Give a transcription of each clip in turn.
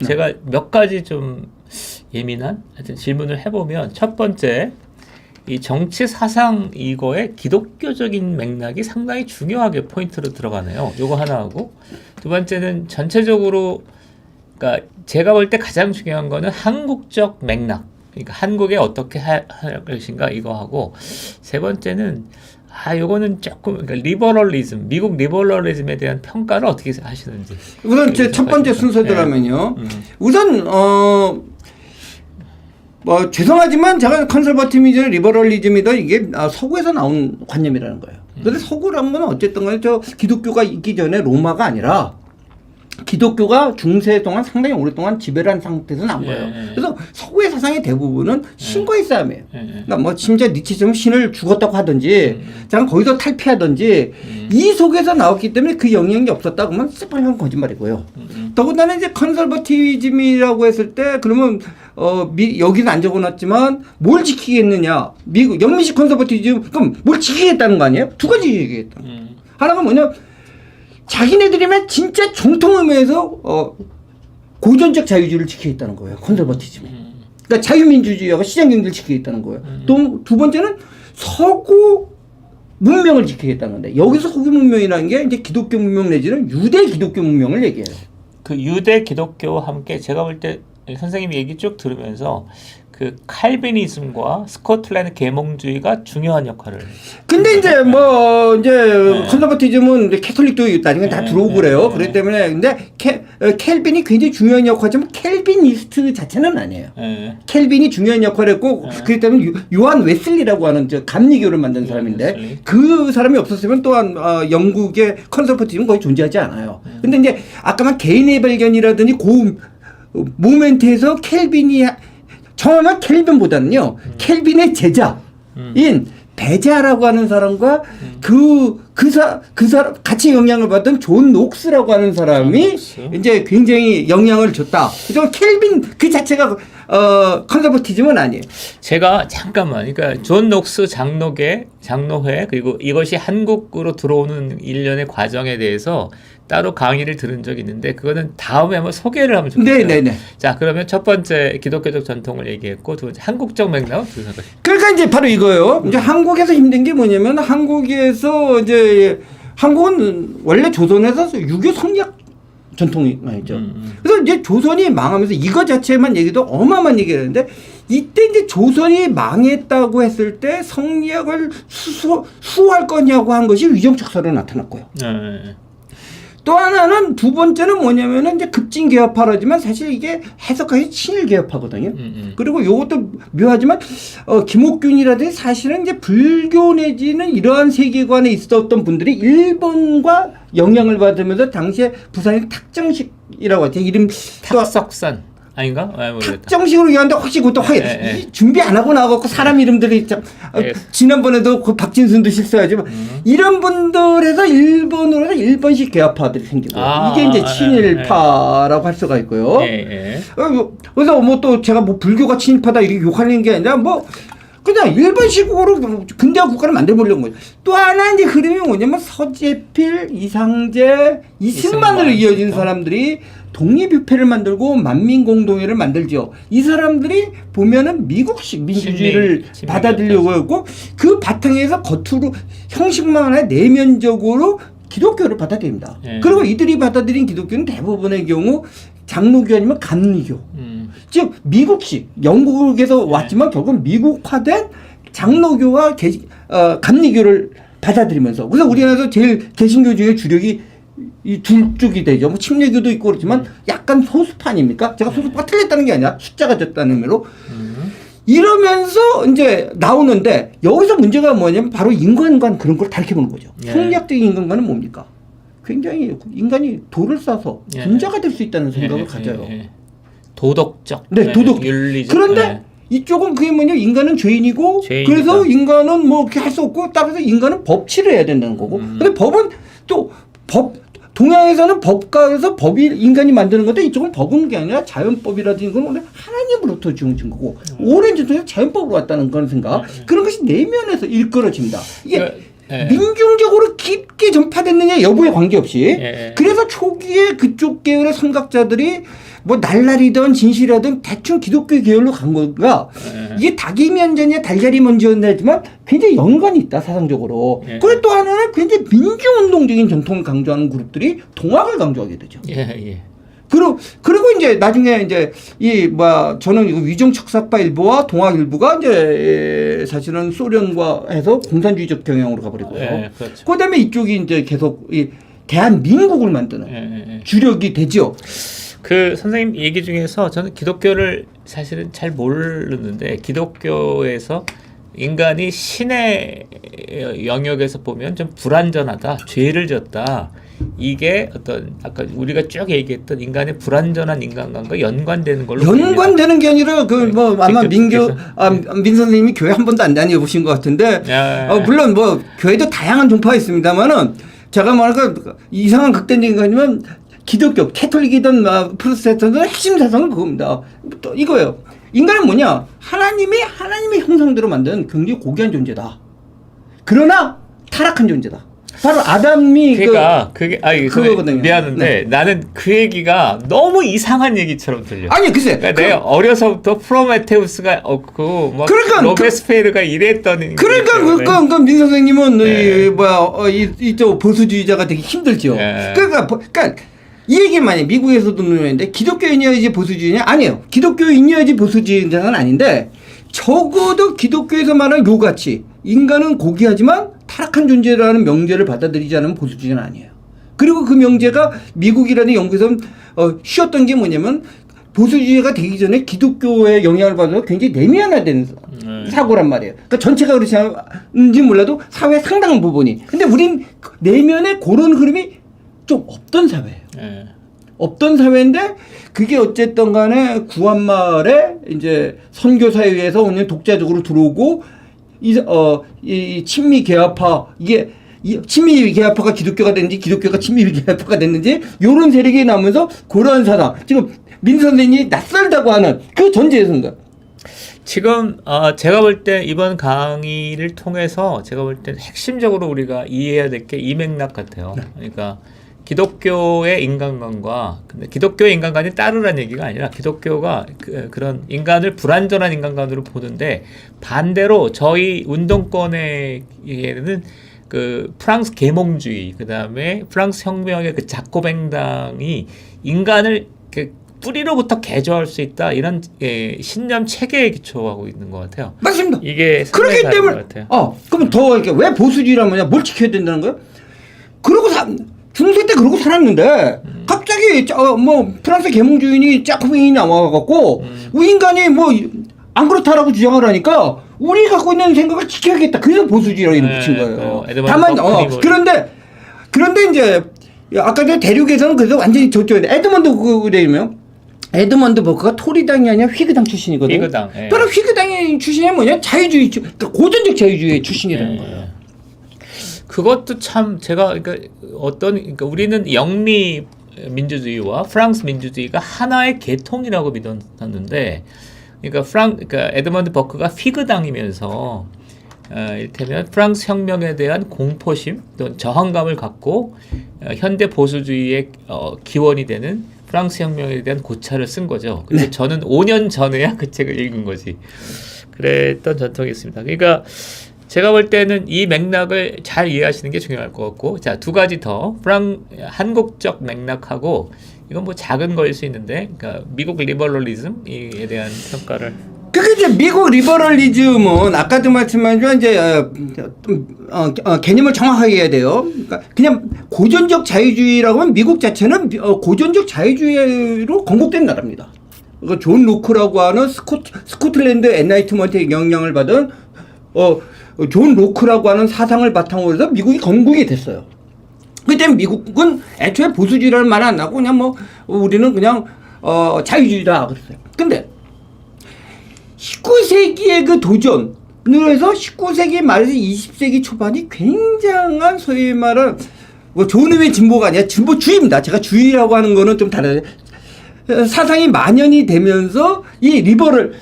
제가 몇 가지 좀 예민한 하여튼 질문을 해보면 첫 번째 이 정치 사상 이거에 기독교적인 맥락이 상당히 중요하게 포인트로 들어가네요. 요거 하나 하고 두 번째는 전체적으로 그러니까 제가 볼 때 가장 중요한 거는 한국적 맥락 그러니까 한국에 어떻게 할 것인가 이거 하고 세 번째는 요거는 조금 그러니까 리버럴리즘 미국 리버럴리즘에 대한 평가를 어떻게 하시는지 우선 제 첫 번째 순서대로면요. 우선 뭐 죄송하지만 제가 컨설버티즘이든 리버럴리즘이든 이게 서구에서 나온 관념이라는 거예요. 그런데 서구라는 건 어쨌든 간에 저 기독교가 있기 전에 로마가 아니라 기독교가 중세 동안 상당히 오랫동안 지배를 한 상태에서 나온 거예요. 그래서 서구의 사상의 대부분은 신과의 싸움이에요. 그러니까 뭐 심지어 니체처럼 신을 죽었다고 하든지 잠깐 거기서 탈피하든지 이 속에서 나왔기 때문에 그 영향이 없었다 그러면 새빨간 거짓말이고요. 더군다나 이제 컨설버티즘이라고 했을 때 그러면 여기는 안 적어놨지만 뭘 지키겠느냐. 미국 영미식 컨설버티즘 그럼 뭘 지키겠다는 거 아니에요? 두 가지 지키겠다. 하나가 뭐냐. 자기네들이면 진짜 정통 의미에서 고전적 자유주의를 지키겠다는 거예요. 컨설버티즘이. 그러니까 자유민주주의하고 시장경제를 지키겠다는 거예요. 또 두 번째는 서구 문명을 지키겠다는 건데 여기서 서구 문명이라는 게 이제 기독교 문명 내지는 유대 기독교 문명을 얘기해요. 그 유대 기독교와 함께 제가 볼 때 선생님 얘기 쭉 들으면서 그 칼비니즘과 스코틀랜드 계몽주의가 중요한 역할을. 근데 이제 컨서버티즘은 이제 캐톨릭도 나중에 다 들어오고 그래요. 그렇기 때문에 근데 켈빈이 굉장히 중요한 역할이지만 켈비니스트 자체는 아니에요. 켈빈이 중요한 역할을 했고 그렇기 때문에 요한 웨슬리라고 하는 저 감리교를 만든 사람인데 웨슬리. 그 사람이 없었으면 또한 영국의 컨서버티즘은 거의 존재하지 않아요. 근데 이제 아까만 개인의 발견이라든지 그 모멘트에서 켈빈이 정확한 켈빈보다는요, 켈빈의 제자인 베자라고 하는 사람과 그 사람 같이 영향을 받던 존 녹스라고 하는 사람이 이제 굉장히 영향을 줬다. 그래서 켈빈 그 자체가 컨서버티즘은 아니에요. 제가 잠깐만, 그러니까 존 녹스 장로회 그리고 이것이 한국으로 들어오는 일련의 과정에 대해서 따로 강의를 들은 적이 있는데 그거는 다음에 한번 소개를 하면 좋겠어요. 네네네. 자, 그러면 첫 번째 기독교적 전통을 얘기했고 두 번째 한국적 맥락은 두 가지. 그러니까 이제 바로 이거예요. 이제 한국에서 힘든 게 뭐냐면 한국에서 이제 한국은 원래 조선에서 유교 성리학 전통이 있죠. 그래서 이제 조선이 망하면서 이거 자체만 얘기도 어마어마한 얘기를 했는데 이때 이제 조선이 망했다고 했을 때 성리학을 수호할 거냐고 한 것이 위정척서로 나타났고요. 또 하나는 두 번째는 뭐냐면은 이제 급진개혁파라지만 사실 이게 해석하기 친일개혁파거든요. 그리고 요것도 묘하지만 김옥균이라든지 사실은 이제 불교 내지는 이러한 세계관에 있었던 분들이 일본과 영향을 받으면서 당시에 부산의 탁정식이라고 하죠. 이름 탁석산 아닌가? 탁정식으로 얘기하는데 혹시 그것도 준비 안 하고 나와갖고 사람 이름들이 참 지난번에도 그 박진순도 실수하지만 이런 분들에서 일본으로 일본식 개화파들이 생기고 이게 이제 친일파라고 할 수가 있고요. 그래서 뭐 또 제가 뭐 불교가 친일파다 이렇게 욕하는 게 아니라 뭐 그냥 일본식으로 근대화 국가를 만들어보려는 거예요. 또 하나 이제 흐름이 뭐냐면 서재필, 이상재, 이승만으로 이어진 사람들이 독립유폐를 만들고 만민공동회를 만들죠. 이 사람들이 보면은 미국식 민주주의를 받아들이려고 했고 그 바탕에서 겉으로 형식만 하나 내면적으로 기독교를 받아들입니다. 그리고 이들이 받아들인 기독교는 대부분의 경우 장로교 아니면 감리교. 즉 미국식 영국에서 왔지만 결국 미국화된 장로교와 감리교를 받아들이면서 그래서 우리나라에서 제일 개신교 중에 주력이 이 둘 쪽이 되죠. 뭐 침례교도 있고 그렇지만 약간 소수파 아닙니까? 제가 소수파가 틀렸다는 게 아니라 숫자가 적다는 의미로 이러면서 이제 나오는데 여기서 문제가 뭐냐면 바로 인간관 그런 걸 다르게보는 거죠. 성리학적인 인간관은 뭡니까? 굉장히 인간이 돌을 싸서 분자가 될 수 있다는 생각을 가져요. 도덕적. 네, 도덕. 윤리적. 그런데 이쪽은 그게 뭐냐 인간은 죄인이고 그래서 인간은 뭐 이렇게 할 수 없고 따라서 인간은 법치를 해야 된다는 거고 근데 법은 또 동양에서는 법가에서 법이 인간이 만드는 건데 이쪽은 법은 게 아니라 자연법이라든지 건 원래 하나님으로부터 주어진 거고 오랜 전통에서 자연법으로 왔다는 그런 생각 그런 것이 내면에서 일컬어집니다. 이게 민중적으로 깊게 전파됐느냐 여부에 관계없이 그래서 초기에 그쪽 계열의 선각자들이 뭐 날라리든 진실하든 대충 기독교 계열로 간 건가? 이게 닭이 면전이야 달걀이 먼저였지만 굉장히 연관이 있다 사상적으로. 그리고 또 하나는 굉장히 민주운동적인 전통을 강조하는 그룹들이 동학을 강조하게 되죠. 그리고 이제 나중에 이제 저는 이거 위정척사파 일부와 동학 일부가 이제 사실은 소련과 해서 공산주의적 경향으로 가버리고요. 그렇죠. 그다음에 이쪽이 이제 계속 이 대한민국을 만드는 주력이 되죠. 그 선생님 얘기 중에서 저는 기독교를 사실은 잘 모르는데 기독교에서 인간이 신의 영역에서 보면 좀 불완전하다, 죄를 졌다. 이게 어떤 아까 우리가 쭉 얘기했던 인간의 불완전한 인간관과 연관되는 걸로 연관되는 게 아니라 아마 민 선생님이 교회 한 번도 안 다녀보신 것 같은데 물론 뭐 교회도 다양한 종파가 있습니다만은 제가 말하니까 이상한 극단적인 거 아니면 기독교 캐톨릭이든 프로테스탄트든 핵심 사상은 그겁니다. 또 이거예요. 인간은 뭐냐? 하나님의 형상대로 만든 굉장히 고귀한 존재다. 그러나 타락한 존재다. 바로 아담이 그거거든요. 미안한데 나는 그 얘기가 너무 이상한 얘기처럼 들려. 아니 글쎄. 그러니까 내가 어려서부터 프로메테우스가 없고 그러니까 로베스페르가 이랬던. 그러니까 민 선생님은 이쪽 보수주의자가 되게 힘들죠. 그러니까 이 얘기만 해. 미국에서도 논의했는데 기독교인이어야지 보수주의냐? 아니에요. 기독교인이어야지 보수주의자는 아닌데 적어도 기독교에서 말하는 요가치 인간은 고귀하지만 타락한 존재라는 명제를 받아들이지 않으면 보수주의는 아니에요. 그리고 그 명제가 미국이라는 영국에서 쉬었던 게 뭐냐면 보수주의가 되기 전에 기독교의 영향을 받아서 굉장히 내면화된 사고란 말이에요. 그러니까 전체가 그렇지 않은지 몰라도 사회 상당한 부분이. 근데 우린 내면에 그런 흐름이 좀 없던 사회예요. 없던 사회인데 그게 어쨌든 간에 구한말에 이제 선교사회에서 오늘 독자적으로 들어오고 이 친미 개화파 이게 친미 개화파가 기독교가 됐는지 기독교가 친미 개화파가 됐는지 요런 세력이 나오면서 그러한 사상 지금 민 선생님이 낯설다고 하는 그 전제에서인가 지금 제가 볼 때 이번 강의를 통해서 제가 볼 때 핵심적으로 우리가 이해해야 될 게 이 맥락 같아요. 그러니까 기독교의 인간관과 근데 기독교의 인간관이 따르라는 얘기가 아니라 기독교가 그런 인간을 불완전한 인간관으로 보는데 반대로 저희 운동권에는 그 프랑스 계몽주의 그다음에 프랑스 혁명의 그 자코뱅당이 인간을 그 뿌리로부터 개조할 수 있다 이런 신념 체계에 기초하고 있는 것 같아요. 맞습니다. 이게 그렇기 때문에 그러면 더 이렇게 왜 보수주의란 뭐냐 뭘 지켜야 된다는 거야? 그러고 중세 때 그러고 살았는데 갑자기 프랑스 계몽주의인이 자코뱅이 나와갖고 우리 인간이 안 그렇다라고 주장을 하니까 우리 갖고 있는 생각을 지켜야겠다. 그래서 보수주의라고 이름 붙인 거예요. 다만 그런데 이제 아까 전 대륙에서는 그래서 완전히 저쪽인데 에드먼드 버크가 토리당이 아니라 휘그당 출신이거든요. 휘그당. 바로 휘그당의 출신이 뭐냐? 자유주의, 그러니까 고전적 자유주의의 출신이라는 거예요. 그것도 참 제가 그러니까 우리는 영미 민주주의와 프랑스 민주주의가 하나의 계통이라고 믿었는데 그러니까 에드먼드 버크가 휘그당이면서 이를테면 프랑스 혁명에 대한 공포심 또 저항감을 갖고 현대 보수주의의 기원이 되는 프랑스 혁명에 대한 고찰을 쓴 거죠. 그래서 저는 5년 전에야 그 책을 읽은 거지. 그랬던 전통이 있습니다. 그러니까 제가 볼 때는 이 맥락을 잘 이해하시는 게 중요할 것 같고, 자, 두 가지 더 한국적 맥락하고 이건 뭐 작은 거일 수 있는데, 그러니까 미국 리버럴리즘에 대한 평가를. 그게 이제 미국 리버럴리즘은 아까도 말씀하셨지만 이제 개념을 정확하게 해야 돼요. 그러니까 그냥 고전적 자유주의라고 하면 미국 자체는 고전적 자유주의로 건국된 나라입니다. 그러니까 존 로크라고 하는 스코틀랜드 엔라이트먼트의 영향을 받은 존 로크라고 하는 사상을 바탕으로 해서 미국이 건국이 됐어요. 그때 미국은 애초에 보수주의라는 말을 안 하고 그냥 우리는 그냥 자유주의다 그랬어요. 근데 19세기의 그 도전을 해서 19세기 말에서 20세기 초반이 굉장한 소위 말하는 존엄의 진보가 아니라 진보주의입니다. 제가 주의라고 하는 거는 좀 다르죠. 사상이 만연이 되면서 이 리버럴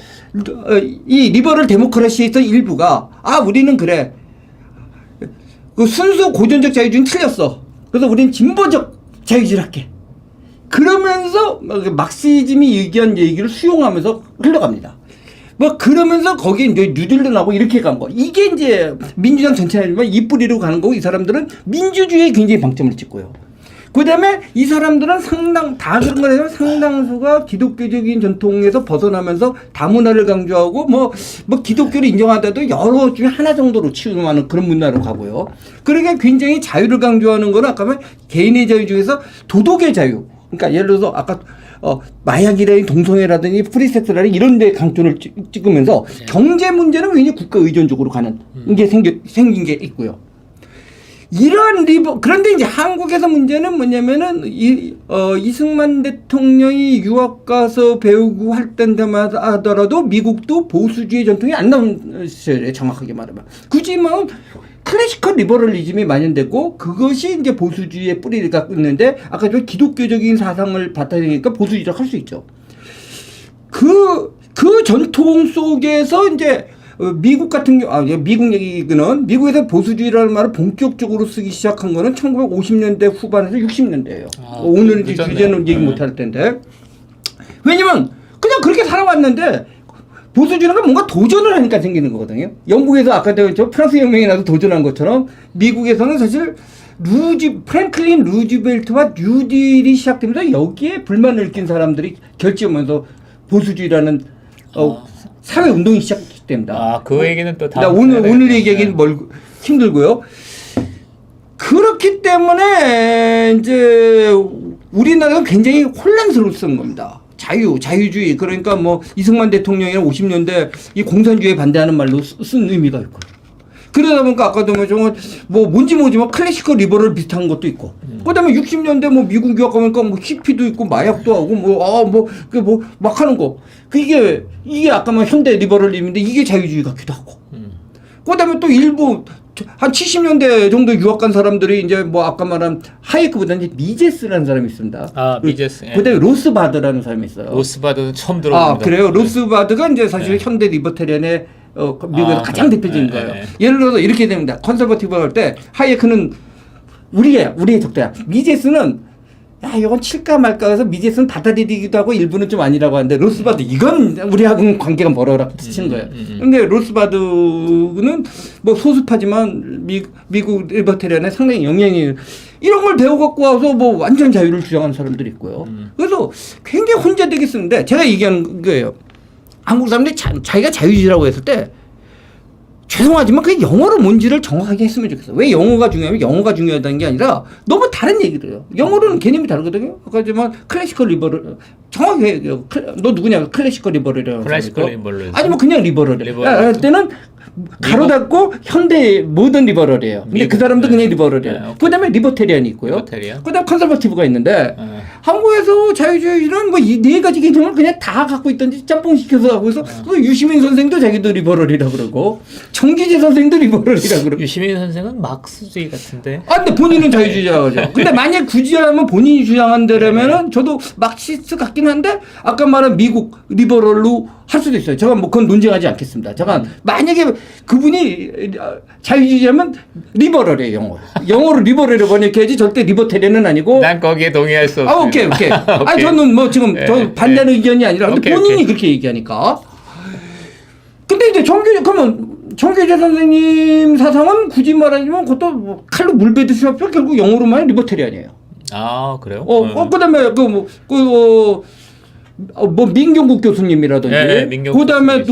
데모크라시에서 일부가 우리는 그래 그 순수 고전적 자유주의는 틀렸어. 그래서 우리는 진보적 자유주의를 할게. 그러면서 막시즘이 얘기한 얘기를 수용하면서 흘러갑니다. 뭐 그러면서 거기에 이제 뉴딜런하고 이렇게 간 거. 이게 이제 민주당 전체지만 이 뿌리로 가는 거고 이 사람들은 민주주의에 굉장히 방점을 찍고요. 그다음에 이 사람들은 다 그런 거라면 상당수가 기독교적인 전통에서 벗어나면서 다문화를 강조하고 뭐 기독교를 인정하더라도 여러 중에 하나 정도로 치우는 그런 문화로 가고요. 그러니까 굉장히 자유를 강조하는 거는 아까 말 개인의 자유 중에서 도덕의 자유. 그러니까 예를 들어서 아까 마약이라든지 동성애라든지 프리섹스라든지 이런 데 강조를 찍으면서 경제 문제는 굉장히 국가 의존적으로 가는 게 생긴 게 있고요. 이러한 그런데 이제 한국에서 문제는 뭐냐면은 이승만 대통령이 유학 가서 배우고 할 때마다 하더라도 미국도 보수주의 전통이 안 나온 시절에 정확하게 말하면 굳이 뭐 클래시컬 리버럴리즘이 만연됐고 그것이 이제 보수주의의 뿌리를 갖고 있는데 아까 저 기독교적인 사상을 바탕이니까 보수주의라고 할 수 있죠. 그 전통 속에서 이제 미국 같은 미국 얘기는 미국에서 보수주의라는 말을 본격적으로 쓰기 시작한 거는 1950년대 후반에서 60년대예요. 오늘은 이제 주제는 얘기 못 할 텐데. 왜냐면 그냥 그렇게 살아왔는데 보수주의는 뭔가 도전을 하니까 생기는 거거든요. 영국에서 아까 저 프랑스 혁명이 나서 도전한 것처럼 미국에서는 사실 프랭클린 루즈벨트와 뉴딜이 시작되면서 여기에 불만을 느낀 사람들이 결집하면서 보수주의라는 사회 운동이 시작됩니다. 그 얘기는 또 다음 오늘 얘기하기는 힘들고요. 그렇기 때문에 이제 우리나라가 굉장히 혼란스러웠던 겁니다. 자유주의 그러니까 뭐 이승만 대통령이나 50년대 이 공산주의에 반대하는 말로 쓴 의미가 있고. 그러다 보니까 아까도 뭐 뭔지 모르지만 클래시컬 리버럴 비슷한 것도 있고. 그다음에 60년대 뭐 미국 유학 가니까 뭐 히피도 있고 마약도 하고 막 하는 거. 이게 아까 뭐 현대 리버럴리즘인데 이게 자유주의 같기도 하고. 그다음에 또 일부 한 70년대 정도 유학 간 사람들이 이제 뭐 아까 말한 하이크보다는 이제 미제스라는 사람이 있습니다. 미제스. 그다음에 로스바드라는 사람이 있어요. 로스바드는 처음 들어봅니다. 그래요? 로스바드가 이제 사실 현대 리버테리안의 미국에서 가장 대표적인 거예요. 예를 들어서 이렇게 됩니다. 컨서버티브가 할 때 하이크는 우리의 적대야. 미제스는 이건 칠까 말까 해서 미제스는 받아들이기도 하고 일부는 좀 아니라고 하는데 로스바드 이건 우리하고는 관계가 멀어라 치는 거예요. 근데 로스바드는 뭐 소수파지만 미국 리버테리안에 상당히 영향이 이런 걸 배워갖고 와서 뭐 완전 자유를 주장하는 사람들이 있고요. 그래서 굉장히 혼재되게 쓰는데 제가 얘기하는 거예요. 한국 사람들이 자기가 자유주의라고 했을 때 죄송하지만 그 영어로 뭔지를 정확하게 했으면 좋겠어. 왜 영어가 중요하면 영어가 중요하다는 게 아니라 너무 다른 얘기를 해요. 영어로는 개념이 다르거든요. 하지만 클래시컬 리버럴 정확히 너 누구냐 클래시컬 리버럴이라고 클래시컬 리버럴 아니 뭐 그냥 리버럴이에요. 할 때는 가로 닫고 현대 모던 리버럴이에요. 근데 그 사람도 그냥 리버럴이에요. 그다음에 리버테리안이 있고요. 그다음 컨서버티브가 있는데 한국에서 자유주의는 뭐 이 네 가지 개념을 그냥 다 갖고 있던지 짬뽕 시켜서 하고 있어. 유시민 선생도 자기도 리버럴이라고 그러고 정기재 선생도 리버럴이라고 그러고. 유시민 선생은 막스주의 같은데. 근데 본인은 자유주의자죠. 근데 만약 굳이 하면 본인이 주장한 대로면은 저도 막시스트 같긴 한데 아까 말한 미국 리버럴로 할 수도 있어요. 제가 뭐 그건 논쟁하지 않겠습니다. 제가 만약에 그분이 자유주의자면 리버럴이에요. 영어로 리버럴이라고 번역해야지 절대 리버테리안은 아니고. 난 거기에 동의할 수 없어요. 오케이. 아니 저는 뭐 지금 저 반대하는 의견이 아니라 근데 본인이 그렇게 얘기하니까. 근데 이제 정규재 선생님 사상은 굳이 말하자면 그것도 뭐 칼로 물 베듯이 합쳐 결국 영어로만 리버테리안이에요. 그래요? 그다음에 뭐 민경국 교수님이라든지 민경국 그다음에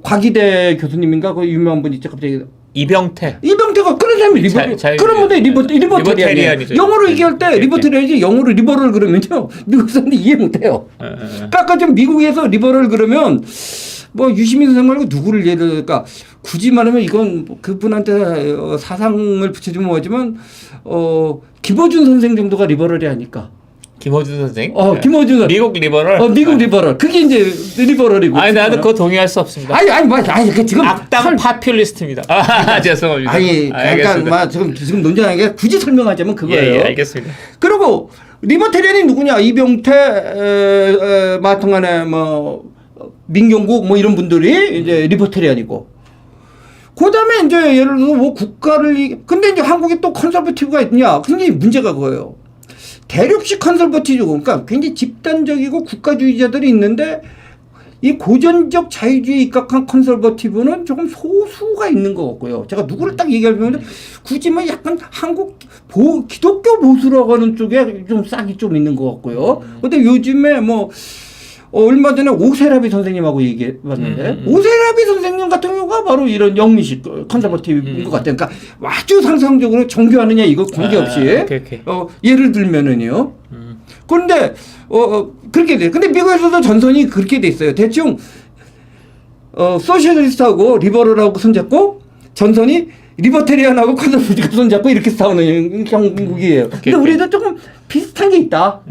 과기대 교수님인가 그 유명한 분 있죠 갑자기 이병태가 그런 사람이 그런 분이 리버테리안이에요. 영어로 얘기할 때 리버테리안이지 영어로 리버럴 그러면요 미국 사람들이 이해 못해요. 아까 좀 미국에서 리버럴 그러면 뭐 유시민 선생 말고 누구를 예를 들까 굳이 말하면 이건 그분한테 사상을 붙여주면 뭐지만 김어준 선생 정도가 리버럴이 아닐까. 김어준 선생? 김어준 선생. 미국 리버럴? 미국 리버럴. 그게 이제 리버럴이고. 아니, 나도 그거 동의할 수 없습니다. 아니, 지금. 악당 파퓰리스트입니다. 죄송합니다. 그러니까, 지금 논쟁하는 게 굳이 설명하자면 그거예요. 예, 알겠습니다. 그리고 리버테리안이 누구냐? 이병태, 마통안에 민경국 이런 분들이 이제 리버테리안이고. 그다음에 이제 예를 들어서 뭐 근데 이제 한국에 또 컨설버티브가 있냐? 굉장히 문제가 그거예요. 대륙식 컨설버티브, 그러니까 굉장히 집단적이고 국가주의자들이 있는데 이 고전적 자유주의에 입각한 컨설버티브는 조금 소수가 있는 것 같고요. 제가 누구를 딱 얘기하면 굳이 뭐 약간 한국 기독교 보수라고 하는 쪽에 좀 싹이 좀 있는 것 같고요. 근데 요즘에 뭐 얼마 전에 오세라비 선생님하고 얘기해봤는데 오세라비 선생님 같은 경우가 바로 이런 영미식 컨설버티브인 것 같아요. 그러니까 아주 상상적으로 정교하느냐 이거 관계없이 오케이. 예를 들면은요. 그런데 그렇게 돼. 근데 미국에서도 전선이 그렇게 돼 있어요. 대충 소셜리스트하고 리버럴하고 손잡고 전선이 리버테리안하고 컨설버티브가 손잡고 이렇게 싸우는 형국이에요. 근데 우리도 조금 비슷한 게 있다.